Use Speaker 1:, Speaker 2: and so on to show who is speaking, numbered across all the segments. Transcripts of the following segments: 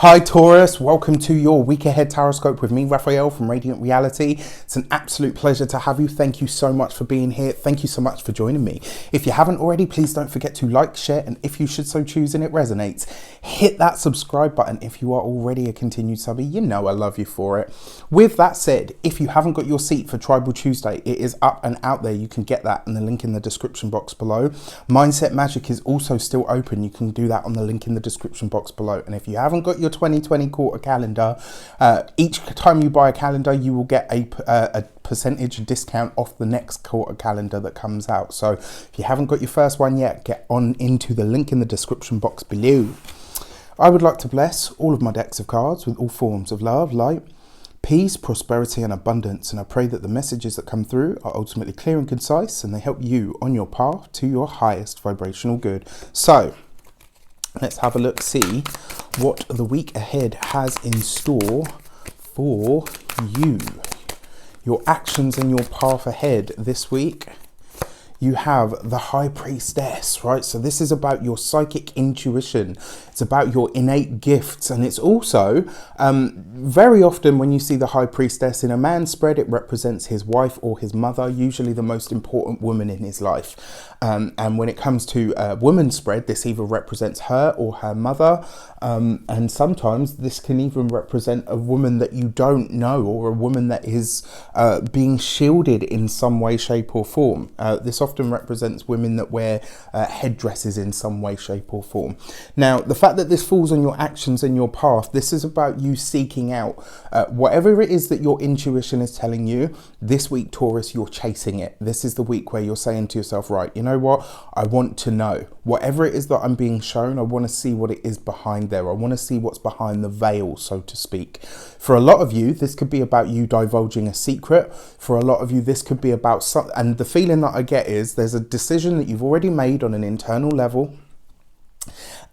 Speaker 1: Hi Taurus, welcome to your week ahead Taroscope with me, Raphael from Reydiant Reality. It's an absolute pleasure to have you. Thank you so much for being here. Thank you so much for joining me. If you haven't already, please don't forget to like, share, and if you should so choose and it resonates, hit that subscribe button. If you are already a continued subby, you know I love you for it. With that said, if you haven't got your seat for Tribal Tuesday, it is up and out there. You can get that in the link in the description box below. Mindset Magic is also still open. You can do that on the link in the description box below. And if you haven't got your 2020 quarter calendar, each time you buy a calendar you will get a percentage discount off the next quarter calendar that comes out. So if you haven't got your first one yet, get on into the link in the description box below. I would like to bless all of my decks of cards with all forms of love, light, peace, prosperity and abundance, and I pray that the messages that come through are ultimately clear and concise and they help you on your path to your highest vibrational good. So let's have a look, see what the week ahead has in store for you. Your actions and your path ahead this week. You have the High Priestess, right? So this is about your psychic intuition. It's about your innate gifts. And it's also very often when you see the High Priestess in a man's spread, it represents his wife or his mother, usually the most important woman in his life. And when it comes to a woman's spread, this either represents her or her mother. And sometimes this can even represent a woman that you don't know, or a woman that is being shielded in some way, shape or form. This often represents women that wear headdresses in some way, shape or form. Now, the fact that this falls on your actions and your path, this is about you seeking out whatever it is that your intuition is telling you. This week, Taurus, you're chasing it. This is the week where you're saying to yourself, right, you know what? I want to know. Whatever it is that I'm being shown, I want to see what it is behind there. I want to see what's behind the veil, so to speak. For a lot of you, this could be about you divulging a secret. For a lot of you, this could be about something. And the feeling that I get is there's a decision that you've already made on an internal level.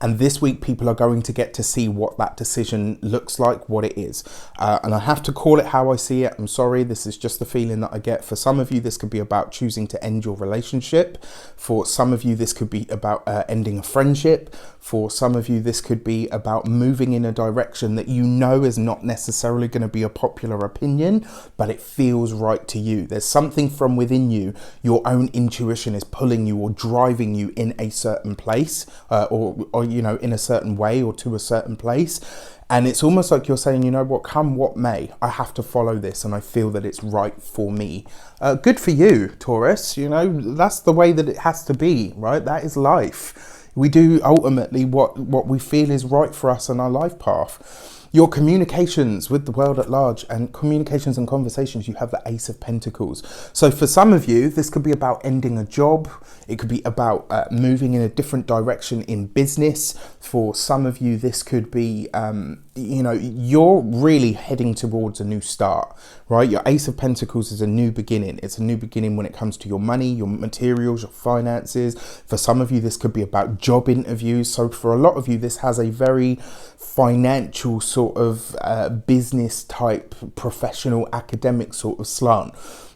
Speaker 1: And this week, people are going to get to see what that decision looks like, what it is. And I have to call it how I see it. I'm sorry, this is just the feeling that I get. For some of you, this could be about choosing to end your relationship. For some of you, this could be about ending a friendship. For some of you, this could be about moving in a direction that you know is not necessarily going to be a popular opinion, but it feels right to you. There's something from within you. Your own intuition is pulling you or driving you in a certain place, or you know, in a certain way or to a certain place. And it's almost like you're saying, you know what, come what may, I have to follow this and I feel that it's right for me. Good for you, Taurus. You know, that's the way that it has to be, right? That is life. We do ultimately what we feel is right for us on our life path. Your communications with the world at large and communications and conversations, you have the Ace of Pentacles. So for some of you, this could be about ending a job. It could be about moving in a different direction in business. For some of you, this could be, you know, you're really heading towards a new start, right? Your Ace of Pentacles is a new beginning. It's a new beginning when it comes to your money, your materials, your finances. For some of you, this could be about job interviews. So for a lot of you, this has a very financial sort of business type, professional, academic sort of slant.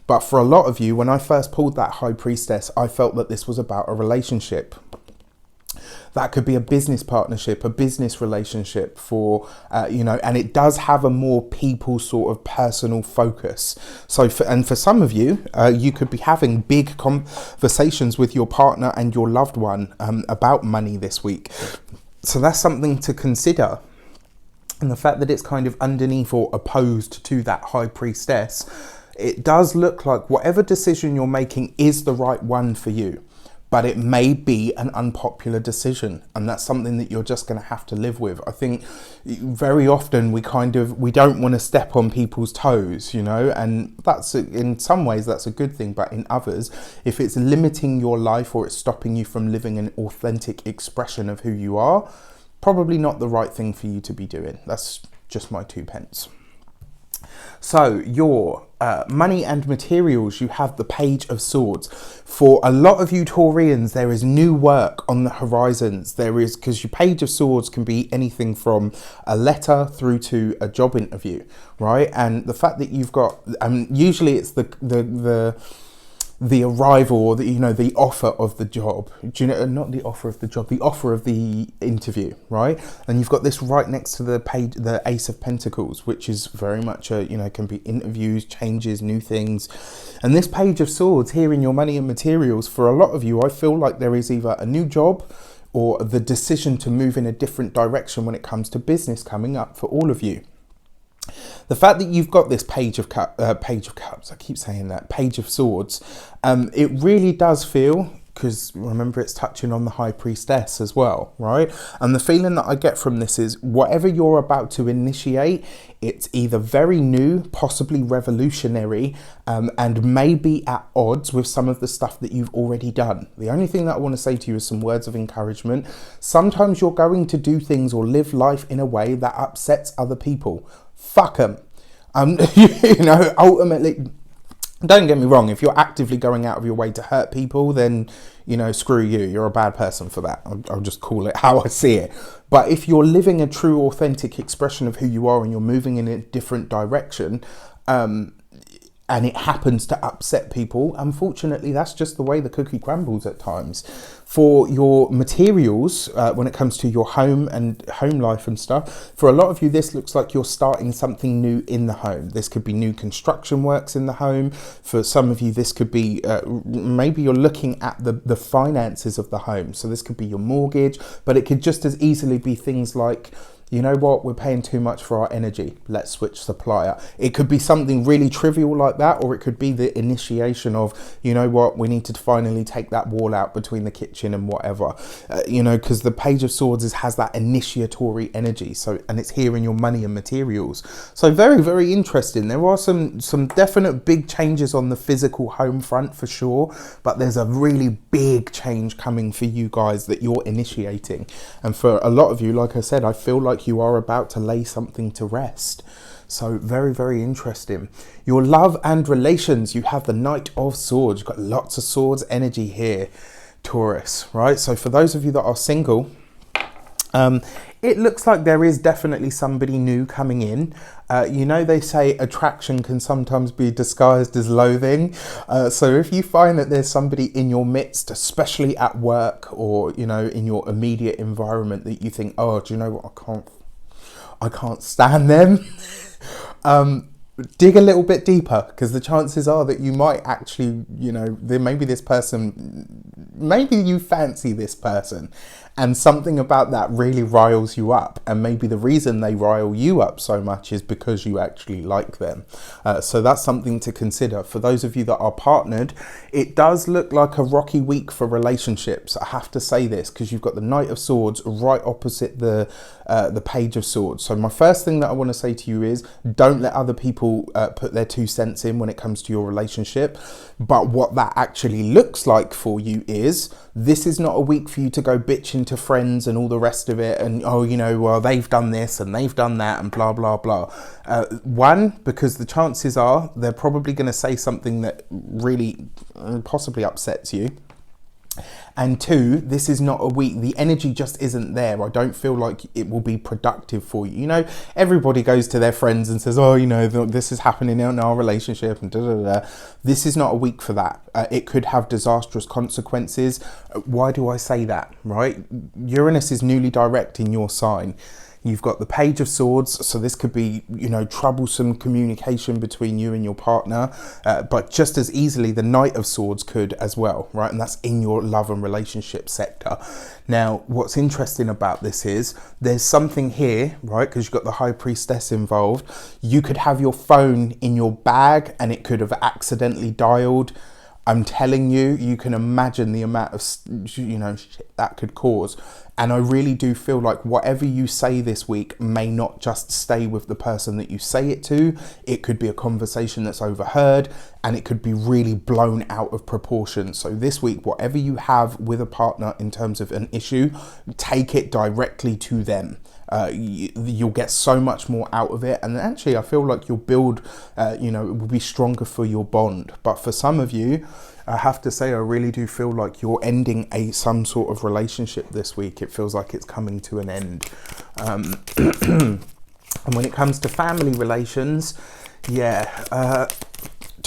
Speaker 1: But for a lot of you, when I first pulled that High Priestess, I felt that this was about a relationship. That could be a business partnership, a business relationship for, you know, and it does have a more people sort of personal focus. So, for some of you, you could be having big conversations with your partner and your loved one about money this week. So that's something to consider. And the fact that it's kind of underneath or opposed to that High Priestess, it does look like whatever decision you're making is the right one for you. But it may be an unpopular decision, and that's something that you're just going to have to live with. I think very often we don't want to step on people's toes, you know, and that's, in some ways that's a good thing, but in others, if it's limiting your life or it's stopping you from living an authentic expression of who you are, probably not the right thing for you to be doing. That's just my 2 pence. So your money and materials, you have the Page of Swords. For a lot of you Taurians, there is new work on the horizons. There is, because your Page of Swords can be anything from a letter through to a job interview, right? And the fact that you've got, usually it's the the arrival, or the, you know, the offer of the job. Do you know, not the offer of the job, the offer of the interview, right? And you've got this right next to the page, the Ace of Pentacles, which is very much a, you know, can be interviews, changes, new things. And this Page of Swords here in your money and materials, for a lot of you, I feel like there is either a new job or the decision to move in a different direction when it comes to business coming up for all of you. The fact that you've got this Page of Cups, I keep saying that, Page of Swords, it really does feel, because remember it's touching on the High Priestess as well, right? And the feeling that I get from this is whatever you're about to initiate, it's either very new, possibly revolutionary, and maybe at odds with some of the stuff that you've already done. The only thing that I want to say to you is some words of encouragement. Sometimes you're going to do things or live life in a way that upsets other people. Fuck them. You know, ultimately, don't get me wrong, if you're actively going out of your way to hurt people, then, you know, screw you. You're a bad person for that. I'll just call it how I see it. But if you're living a true, authentic expression of who you are and you're moving in a different direction, and it happens to upset people, unfortunately, that's just the way the cookie crumbles at times. For your materials, when it comes to your home and home life and stuff, for a lot of you, this looks like you're starting something new in the home. This could be new construction works in the home. For some of you, this could be, maybe you're looking at the finances of the home. So this could be your mortgage, but it could just as easily be things like, you know what, we're paying too much for our energy, let's switch supplier. It could be something really trivial like that, or it could be the initiation of, you know what, we need to finally take that wall out between the kitchen and whatever. You know, because the Page of Swords has that initiatory energy. So, and it's here in your money and materials. So very, very interesting. There are some definite big changes on the physical home front for sure, but there's a really big change coming for you guys that you're initiating. And for a lot of you, like I said, I feel like you are about to lay something to rest. So very, very interesting. Your love and relations, you have the Knight of Swords. You've got lots of swords energy here, Taurus, right? So for those of you that are single, it looks like there is definitely somebody new coming in. You know, they say attraction can sometimes be disguised as loathing. So if you find that there's somebody in your midst, especially at work or, you know, in your immediate environment that you think, oh, do you know what, I can't stand them. Dig a little bit deeper, because the chances are that you might actually, you know, there may be this person, maybe you fancy this person and something about that really riles you up, and maybe the reason they rile you up so much is because you actually like them. So that's something to consider. For those of you that are partnered, it does look like a rocky week for relationships. I have to say this because you've got the Knight of Swords right opposite the Page of Swords. So my first thing that I want to say to you is don't let other people put their 2 cents in when it comes to your relationship. But what that actually looks like for you is this is not a week for you to go bitching to friends and all the rest of it and, oh, you know, well, they've done this and they've done that and blah, blah, blah. One, because the chances are they're probably going to say something that really possibly upsets you. And 2, this is not a week, the energy just isn't there. I don't feel like it will be productive for you. You know, everybody goes to their friends and says, oh, you know, this is happening in our relationship and da da da. This is not a week for that. It could have disastrous consequences. Why do I say that, right? Uranus is newly direct in your sign. You've got the Page of Swords, so this could be, you know, troublesome communication between you and your partner, but just as easily the Knight of Swords could as well, right? And that's in your love and relationship sector. Now, what's interesting about this is there's something here, right? Because you've got the High Priestess involved. You could have your phone in your bag and it could have accidentally dialed. I'm telling you, you can imagine the amount of, you know, shit that could cause. And I really do feel like whatever you say this week may not just stay with the person that you say it to. It could be a conversation that's overheard and it could be really blown out of proportion. So this week, whatever you have with a partner in terms of an issue, take it directly to them. You'll get so much more out of it, and actually I feel like you'll build, you know, it will be stronger for your bond. But for some of you, I have to say I really do feel like you're ending some sort of relationship this week. It feels like it's coming to an end. And when it comes to family relations, yeah,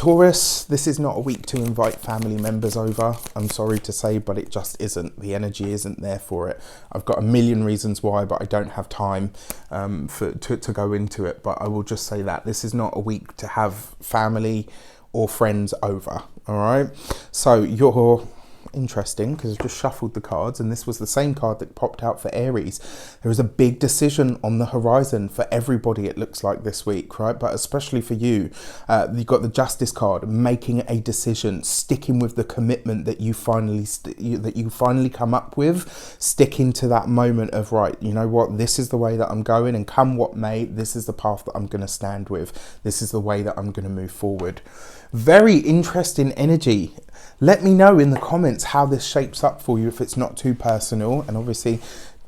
Speaker 1: Taurus, this is not a week to invite family members over. I'm sorry to say, but it just isn't. The energy isn't there for it. I've got a million reasons why, but I don't have time to go into it. But I will just say that this is not a week to have family or friends over, all right? So you're interesting because I've just shuffled the cards and this was the same card that popped out for Aries. There is a big decision on the horizon for everybody, it looks like, this week, right? But especially for you, you've got the Justice card, making a decision, sticking with the commitment that you finally come up with, sticking to that moment of, right, you know what, this is the way that I'm going, and come what may, this is the path that I'm going to stand with. This is the way that I'm going to move forward. Very interesting energy. Let me know in the comments how this shapes up for you, if it's not too personal. And obviously,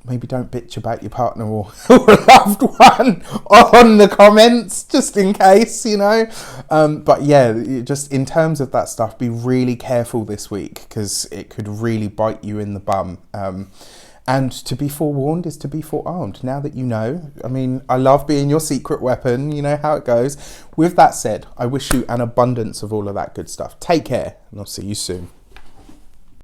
Speaker 1: maybe don't bitch about your partner or loved one on the comments, just in case, you know. But yeah, just in terms of that stuff, be really careful this week because it could really bite you in the bum. And to be forewarned is to be forearmed. Now that you know, I mean, I love being your secret weapon. You know how it goes. With that said, I wish you an abundance of all of that good stuff. Take care, and I'll see you soon.